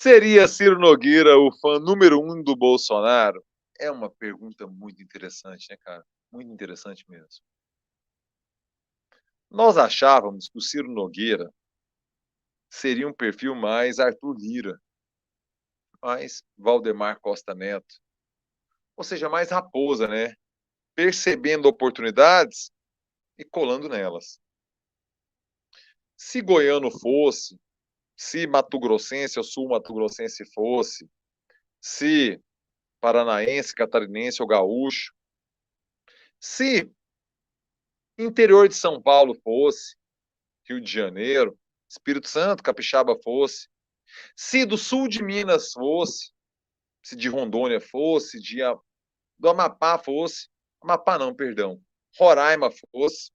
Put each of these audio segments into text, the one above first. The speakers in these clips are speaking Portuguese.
Seria Ciro Nogueira o fã número 1 do Bolsonaro? É uma pergunta muito interessante, né, cara? Muito interessante mesmo. Nós achávamos que o Ciro Nogueira seria um perfil mais Arthur Lira, mais Valdemar Costa Neto, ou seja, mais raposa, né? Percebendo oportunidades e colando nelas. Se goiano fosse, se mato-grossense ou sul-mato-grossense fosse, se paranaense, catarinense ou gaúcho, se interior de São Paulo fosse, Rio de Janeiro, Espírito Santo, Capixaba fosse, se do sul de Minas fosse, se de Rondônia fosse, do Amapá fosse, Amapá não, perdão, Roraima fosse,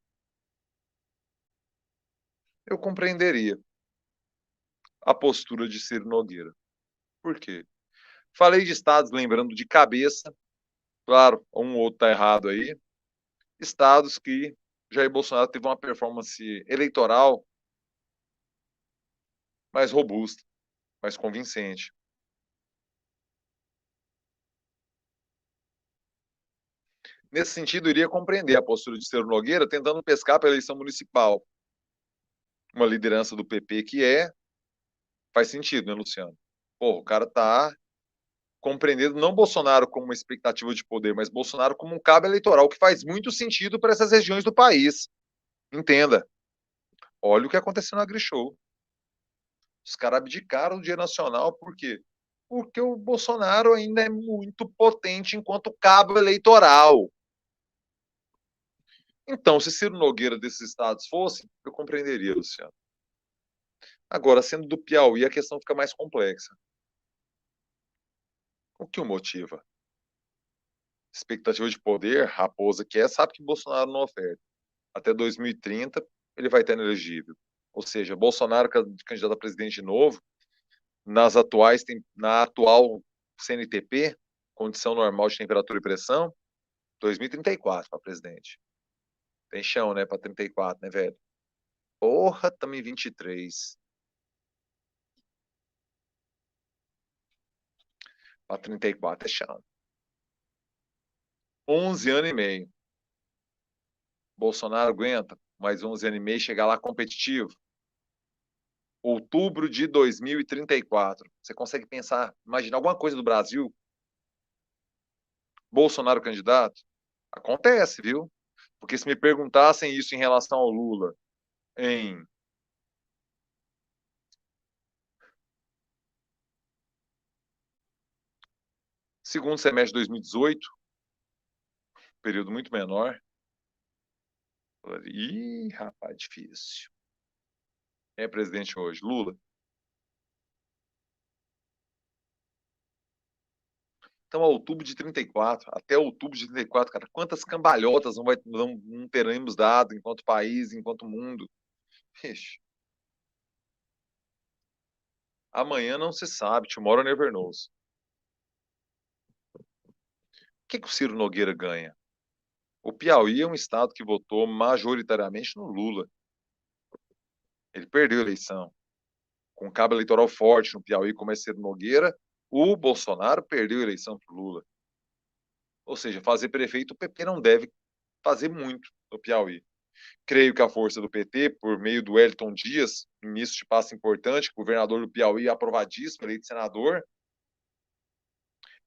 eu compreenderia a postura de Ciro Nogueira. Por quê? Falei de estados, lembrando de cabeça, claro, um ou outro está errado aí, estados que Jair Bolsonaro teve uma performance eleitoral mais robusta, mais convincente. Nesse sentido, eu iria compreender a postura de Ciro Nogueira tentando pescar para a eleição municipal. Uma liderança do PP faz sentido, né, Luciano? Pô, o cara tá compreendendo não Bolsonaro como uma expectativa de poder, mas Bolsonaro como um cabo eleitoral, que faz muito sentido para essas regiões do país. Entenda. Olha o que aconteceu na Grishow. Os caras abdicaram do dia nacional, por quê? Porque o Bolsonaro ainda é muito potente enquanto cabo eleitoral. Então, se Ciro Nogueira desses estados fosse, eu compreenderia, Luciano. Agora, sendo do Piauí, a questão fica mais complexa. O que o motiva? Expectativa de poder, Raposa quer, sabe que Bolsonaro não oferta. Até 2030, ele vai estar inelegível. Ou seja, Bolsonaro, candidato a presidente de novo, na atual CNTP, condição normal de temperatura e pressão, 2034 para presidente. Tem chão, né, para 34, né, velho? Porra, também 23. Para 34 é chão. 11 anos e meio. Bolsonaro aguenta mais 11 anos e meio chegar lá competitivo. Outubro de 2034. Você consegue pensar, imaginar alguma coisa do Brasil? Bolsonaro candidato? Acontece, viu? Porque se me perguntassem isso em relação ao Lula em segundo semestre de 2018, período muito menor, ih, rapaz, difícil. Quem é presidente hoje? Lula. Então, outubro de 34, até outubro de 34, cara, quantas cambalhotas não teremos dado enquanto país, enquanto mundo? Ixi, amanhã não se sabe, tomorrow never knows. O que o Ciro Nogueira ganha? O Piauí é um estado que votou majoritariamente no Lula. Ele perdeu a eleição. Com um cabo eleitoral forte no Piauí, como é Ciro Nogueira, o Bolsonaro perdeu a eleição para o Lula. Ou seja, fazer prefeito, o PP não deve fazer muito no Piauí. Creio que a força do PT, por meio do Wellington Dias, ministro de pasta importante, governador do Piauí, aprovadíssimo, eleito senador,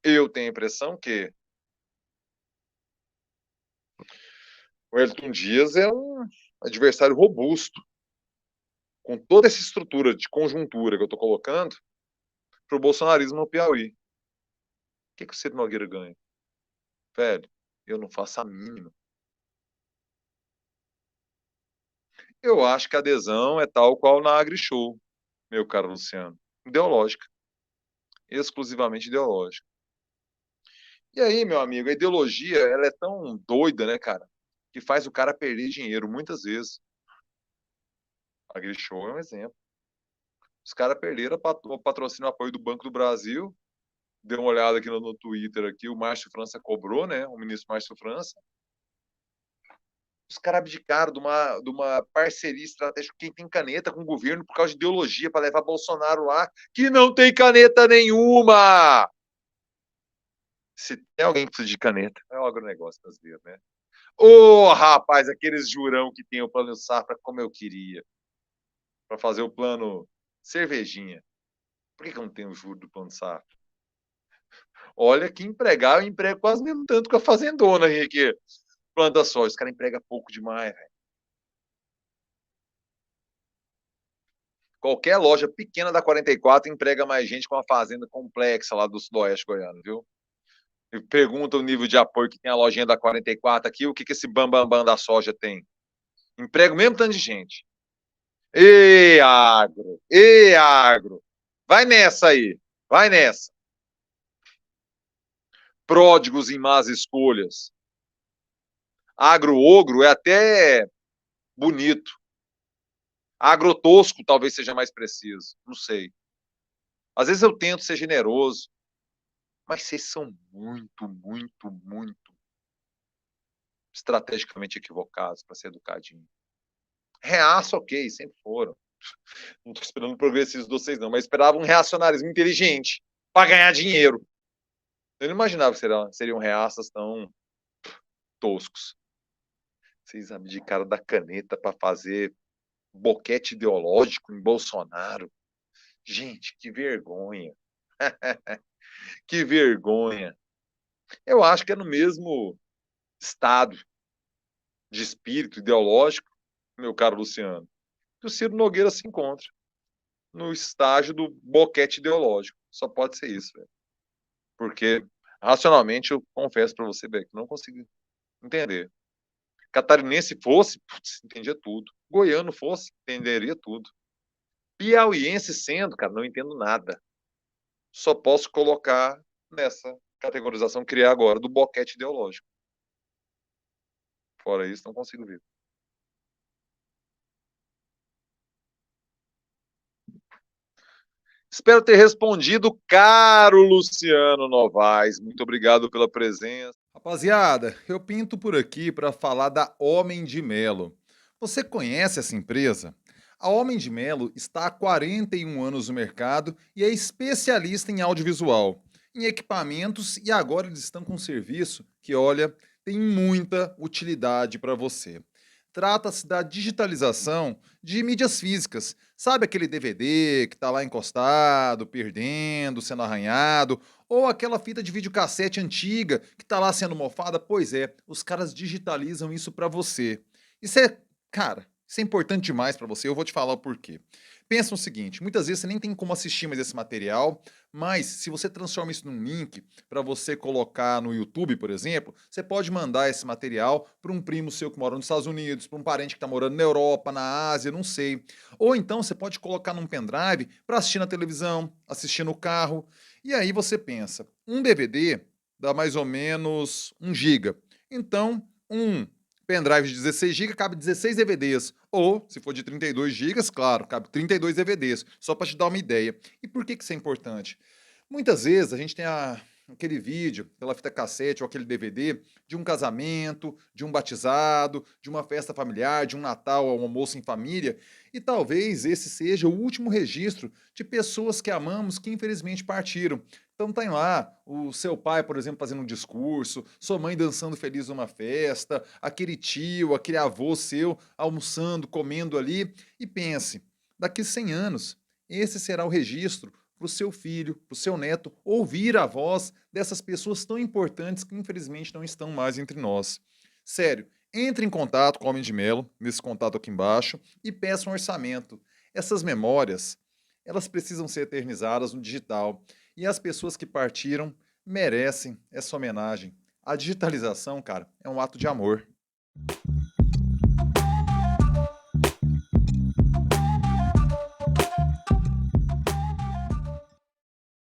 eu tenho a impressão que o Wellington Dias é um adversário robusto, com toda essa estrutura de conjuntura que eu estou colocando, para o bolsonarismo no Piauí. O que o Ciro Nogueira ganha? Velho, eu não faço a mínima. Eu acho que a adesão é tal qual na AgriShow, meu caro Luciano. Ideológica. Exclusivamente ideológica. E aí, meu amigo, a ideologia, ela é tão doida, né, cara, que faz o cara perder dinheiro muitas vezes. A AgriShow é um exemplo. Os caras perderam o patrocínio e apoio do Banco do Brasil. Deu uma olhada aqui no Twitter, aqui, o Márcio França cobrou, né, o ministro Márcio França. Os caras abdicaram de uma parceria estratégica. Quem tem caneta com o governo por causa de ideologia para levar Bolsonaro lá, que não tem caneta nenhuma. Se tem alguém que precisa de caneta, é o agronegócio brasileiro, né? Ô, rapaz, aqueles jurão que tem o plano safra como eu queria, para fazer o plano cervejinha. Por que eu não tenho o juro do plano safra? Olha que empregar, eu emprego quase mesmo tanto que a fazendona aí que planta soja. Os caras empregam pouco demais, velho. Qualquer loja pequena da 44 emprega mais gente com uma fazenda complexa lá do sudoeste goiano, viu? E pergunta o nível de apoio que tem a lojinha da 44 aqui, o que esse bambambam da soja tem. Emprega o mesmo tanto de gente. Ê, agro! Ê, agro! Vai nessa aí! Vai nessa! Pródigos em más escolhas. Agro-ogro é até bonito. Agrotosco talvez seja mais preciso. Não sei. Às vezes eu tento ser generoso, mas vocês são muito, muito, muito estrategicamente equivocados para ser educadinho. Reaço, ok, sempre foram. Não estou esperando progressistas de vocês, não, mas esperava um reacionarismo inteligente para ganhar dinheiro. Eu não imaginava que seriam reaças tão toscos. Vocês abdicaram da caneta para fazer boquete ideológico em Bolsonaro. Gente, que vergonha. Que vergonha. Eu acho que é no mesmo estado de espírito ideológico, meu caro Luciano, que o Ciro Nogueira se encontra. No estágio do boquete ideológico. Só pode ser isso, velho. Porque, racionalmente, eu confesso para você, Beck, não consigo entender. Catarinense fosse, putz, entendia tudo. Goiano fosse, entenderia tudo. Piauiense sendo, cara, não entendo nada. Só posso colocar nessa categorização, criar agora, do boquete ideológico. Fora isso, não consigo ver. Espero ter respondido, caro Luciano Novaes. Muito obrigado pela presença. Rapaziada, eu pinto por aqui para falar da Homem de Melo. Você conhece essa empresa? A Homem de Melo está há 41 anos no mercado e é especialista em audiovisual, em equipamentos e agora eles estão com um serviço que, olha, tem muita utilidade para você. Trata-se da digitalização de mídias físicas. Sabe aquele DVD que está lá encostado, perdendo, sendo arranhado, ou aquela fita de videocassete antiga que tá lá sendo mofada? Pois é, os caras digitalizam isso pra você. Isso é, cara, isso é importante demais pra você, eu vou te falar o porquê. Pensa no seguinte, muitas vezes você nem tem como assistir mais esse material, mas se você transforma isso num link pra você colocar no YouTube, por exemplo, você pode mandar esse material pra um primo seu que mora nos Estados Unidos, pra um parente que tá morando na Europa, na Ásia, não sei. Ou então você pode colocar num pendrive pra assistir na televisão, assistir no carro. E aí você pensa, um DVD dá mais ou menos 1 giga. Então, um pendrive de 16 GB cabe 16 DVDs. Ou, se for de 32 gigas, claro, cabe 32 DVDs. Só para te dar uma ideia. E por que isso é importante? Muitas vezes a gente tem aquele vídeo, pela fita cassete ou aquele DVD de um casamento, de um batizado, de uma festa familiar, de um Natal ou um almoço em família, e talvez esse seja o último registro de pessoas que amamos que infelizmente partiram. Então tem lá o seu pai, por exemplo, fazendo um discurso, sua mãe dançando feliz numa festa, aquele tio, aquele avô seu almoçando, comendo ali, e pense, daqui 100 anos, esse será o registro para o seu filho, para o seu neto, ouvir a voz dessas pessoas tão importantes que infelizmente não estão mais entre nós. Sério, entre em contato com o Homem de Melo, nesse contato aqui embaixo, e peça um orçamento. Essas memórias, elas precisam ser eternizadas no digital, e as pessoas que partiram merecem essa homenagem. A digitalização, cara, é um ato de amor.